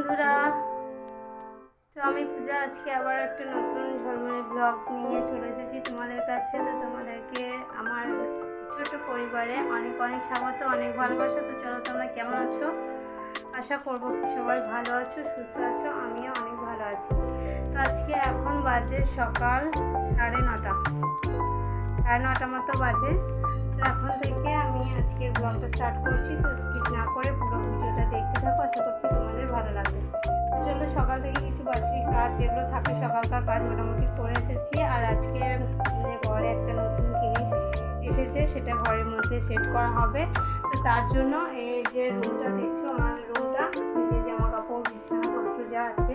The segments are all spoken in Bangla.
বন্ধুরা, তো আমি পূজা আজকে আবার একটা নতুন ঝলমলে ব্লগ নিয়ে চলে এসেছি তোমাদের কাছে। তো তোমাদেরকে আমার ছোট পরিবারে অনেক অনেক স্বাগত, অনেক ভালোবাসা। তো চলো, তোমরা কেমন আছো? আশা করবো সবাই ভালো আছো, সুস্থ আছো। আমিও অনেক ভালো আছি। তো আজকে এখন বাজে সকাল 9:30 মতো বাজে। তো এখন থেকে আমি আজকের ব্লগটা স্টার্ট করছি। তো স্কিপ না করে পুরো ভিডিওটা দেখতে থাকো, আশা করছি তোমাদের ভালো লাগবে। তো চলো, সকাল থেকে কিছু বাসি কাজ যেগুলো থাকে সকালকার কাজ মোটামুটি করে এসেছি। আর আজকে ঘরে একটা নতুন জিনিস এসেছে, সেটা ঘরের মধ্যে সেট করা হবে। তো তার জন্য এই যে রুমটা দেখছো, আমার রুমটা, যে জামা কাপড় বিছানাপত্র যা আছে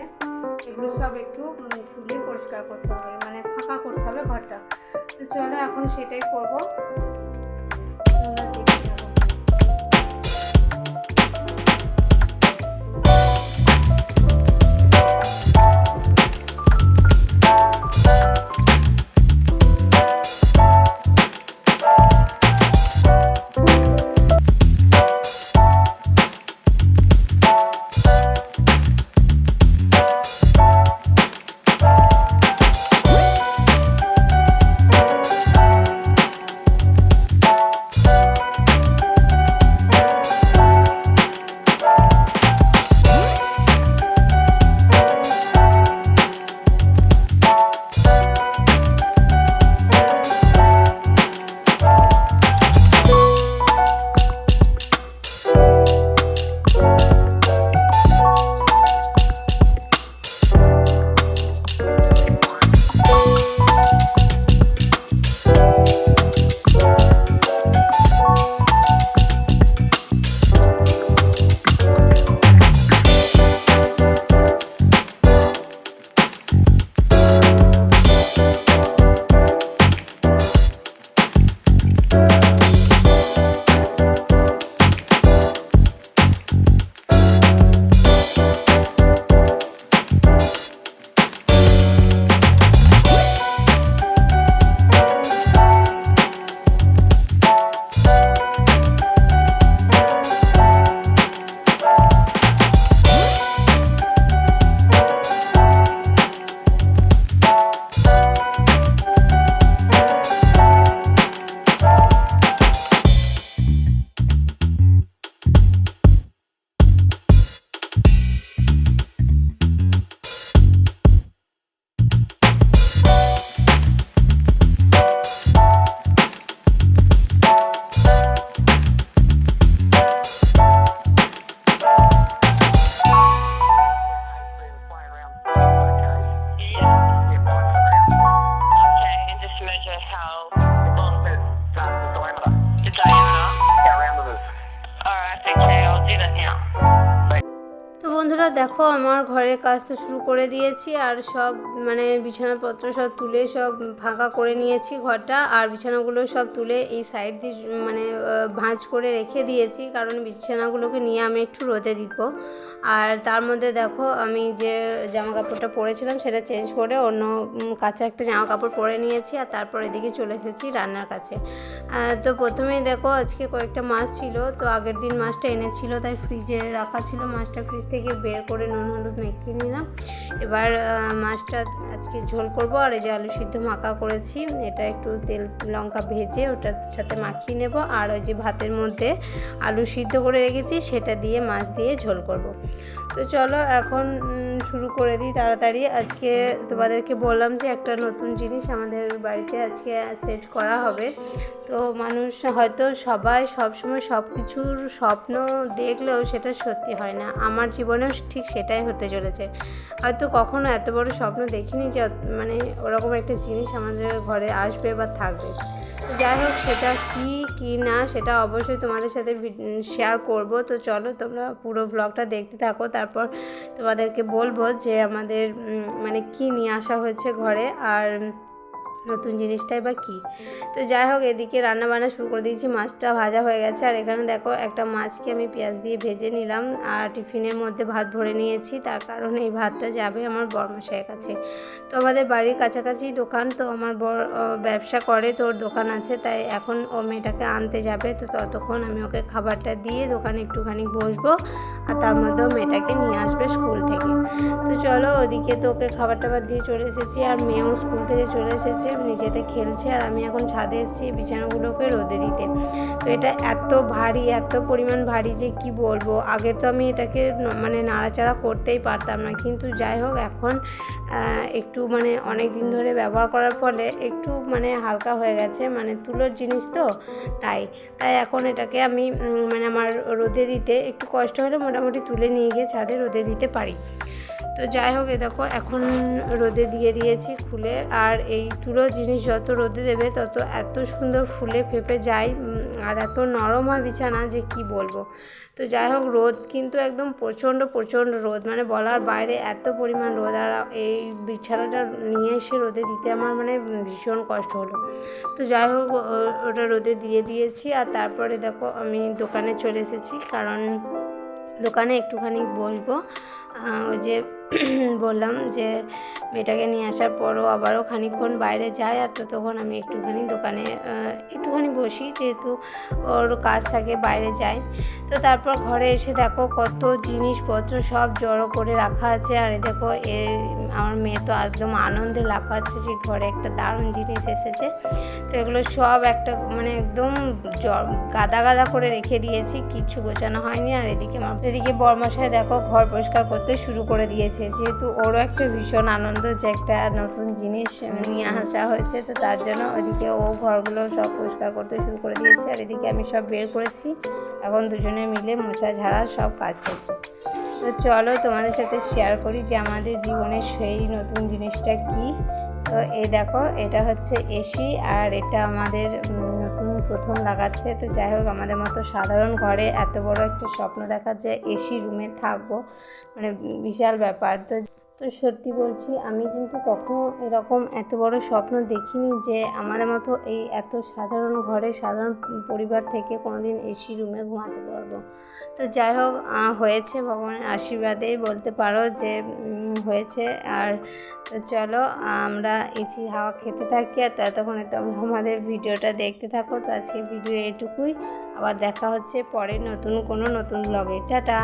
এগুলো সব একটু তুলে পরিষ্কার করতে হবে, মানে ফাঁকা করতে হবে ঘরটা। তো চলো, এখন সেটাই করবো। তো বন্ধুরা দেখো, আমার ঘরের কাজ তো শুরু করে দিয়েছি। আর সব মানে বিছানাপত্র সব তুলে সব ফাঁকা করে নিয়েছি ঘরটা। আর বিছানাগুলো সব তুলে এই সাইড দিয়ে মানে ভাঁজ করে রেখে দিয়েছি, কারণ বিছানাগুলোকে নিয়ে আমি একটু রোদে দিব। আর তার মধ্যে দেখো, আমি যে জামা কাপড়টা পরেছিলাম সেটা চেঞ্জ করে অন্য কাঁচা একটা জামা কাপড় পরে নিয়েছি। আর তারপর এদিকে চলে এসেছি রান্নার কাছে। তো প্রথমেই দেখো, আজকে কয়েকটা মাছ ছিল। তো আগের দিন মাছটা এনেছিল, তাই ফ্রিজে রাখা ছিল। মাছটা ফ্রিজ থেকে বের করে নুন হলুদ মেখে নিলাম। এবার মাছটা আজকে ঝোল করব। আর এই যে আলু সিদ্ধ মাখা করেছি, এটা একটু তেল লঙ্কা ভেজে ওটার সাথে মাখিয়ে নেব। আর ওই যে ভাতের মধ্যে আলু সিদ্ধ করে রেখেছি, সেটা দিয়ে মাছ দিয়ে ঝোল করব। তো চলো এখন শুরু করে দিই তাড়াতাড়ি। আজকে তোমাদেরকে বললাম যে একটা নতুন জিনিস আমাদের বাড়িতে আজকে সেট করা হবে। তো মানুষ হয়তো সবাই সবসময় সব কিছুর স্বপ্ন দেখলেও সেটা সত্যি হয় না। আমার জীবনেও ঠিক সেটাই হতে চলেছে। হয়তো কখনো এত বড় স্বপ্ন দেখিনি যে মানে ওরকম একটা জিনিস আমাদের ঘরে আসবে বা থাকবে। যাই হোক, সেটা কি না সেটা অবশ্যই তোমাদের সাথে শেয়ার করব। তো চলো, তোমরা পুরো ব্লগটা দেখতে থাকো, তারপর তোমাদেরকে বলবো যে আমাদের মানে কি নিয়ে আসা হয়েছে ঘরে। আর নতুন জিনিসটাই বা কী। তো যাই হোক, এদিকে রান্নাবান্না শুরু করে দিয়েছি, মাছটা ভাজা হয়ে গেছে। আর এখানে দেখো একটা মাছকে আমি পেঁয়াজ দিয়ে ভেজে নিলাম আর টিফিনের মধ্যে ভাত ভরে নিয়েছি, তার কারণ এই ভাতটা যাবে আমার বরমশাইয়ের কাছে। তো আমাদের বাড়ির কাছাকাছি দোকান, তো আমার ব্যবসা করে, তো ওর দোকান আছে, তাই এখন ও মেয়েটাকে আনতে যাবে। তো ততক্ষণ আমি ওকে খাবারটা দিয়ে দোকানে একটুখানি বসবো, আর তার মধ্যেও মেয়েটাকে নিয়ে আসবে স্কুল থেকে। তো চলো, ওদিকে তো ওকে খাবার টাবার দিয়ে চলে এসেছি, আর মেয়েও স্কুল থেকে চলে এসেছে, নিচেতে খেলছে, আর আমি এখন ছাদে এসেছি বিছানাগুলোকে রোদে দিতে। তো এটা এত ভারী, এত পরিমাণ ভারী যে কি বলবো। আগে তো আমি এটাকে মানে নাড়াচাড়া করতেই পারতাম না, কিন্তু যাই হোক এখন একটু মানে অনেক দিন ধরে ব্যবহার করার ফলে একটু মানে হালকা হয়ে গেছে, মানে তুলোর জিনিস তো, তাই এখন এটাকে আমি মানে আমার রোদে দিতে একটু কষ্ট হলে মোটামুটি তুলে নিয়ে গিয়ে ছাদে রোদে দিতে পারি। তো যাই হোক, দেখো এখন রোদে দিয়ে দিয়েছি খুলে। আর এই তুলো জিনিস যত রোদে দেবে তত এত সুন্দর ফুলে ফেপে যায়, আর এত নরম হয় বিছানা যে কি বলবো। তো যাই হোক, রোদ কিন্তু একদম প্রচণ্ড রোদ, মানে বলার বাইরে এত পরিমাণ রোদ। আর এই বিছানাটা নিয়ে এসে রোদে দিতে আমার মানে ভীষণ কষ্ট হলো। তো যাই হোক, ওটা রোদে দিয়ে দিয়েছি। আর তারপরে দেখো আমি দোকানে চলে এসেছি, কারণ দোকানে একটুখানি বসবো। ওই যে বললাম যে মেয়েটাকে নিয়ে আসার পরও আবারও খানিকক্ষণ বাইরে যায়, আর ততক্ষণ আমি একটুখানি দোকানে একটুখানি বসি, যেহেতু ওর কাজ থাকে বাইরে যায়। তো তারপর ঘরে এসে দেখো কত জিনিসপত্র সব জড়ো করে রাখা আছে। আর দেখো আমার মেয়ে তো একদম আনন্দে লাফাচ্ছে যে ঘরে একটা দারুণ জিনিস এসেছে। তো এগুলো সব একটা মানে একদম গাদা করে রেখে দিয়েছি, কিচ্ছু গোছানো হয়নি। আর এদিকে বরমশাই দেখো ঘর পরিষ্কার করতে শুরু করে দিয়েছে, যেহেতু ওরও একটা ভীষণ আনন্দ যে একটা নতুন জিনিস নিয়ে আসা হয়েছে। তো তার জন্য ওইদিকে ও ঘরগুলো সব পরিষ্কার করতে শুরু করে দিয়েছে, আর এদিকে আমি সব বের করেছি, এখন দুজনে মিলে মোছা ঝাড়া সব কাজ করছে। তো চলো তোমাদের সাথে শেয়ার করি যে আমাদের জীবনের সেই নতুন জিনিসটা কি। তো এই দেখো, এটা হচ্ছে এসি, আর এটা আমাদের নতুন প্রথম লাগাচ্ছে। তো যাই হোক, আমাদের মতো সাধারণ ঘরে এত বড় একটা স্বপ্ন দেখা যে এসি রুমে থাকবো, মানে বিশাল ব্যাপার। তো সত্যি বলছি, আমি কিন্তু কখনো এরকম এত বড় স্বপ্ন দেখিনি যে আমাদের মতো এই এত সাধারণ ঘরে সাধারণ পরিবার থেকে কোনোদিন এসি রুমে ঘুমাতে পারবো। তো যাই হোক, হয়েছে ভগবানের আশীর্বাদেই বলতে পারো যে হয়েছে। আর তো চলো আমরা এসি হাওয়া খেতে থাকি, আর ততক্ষণে তোমরা আমাদের ভিডিওটা দেখতে থাকো। তো আজকে ভিডিও এটুকুই, আবার দেখা হচ্ছে পরে নতুন ব্লগে। টাটা।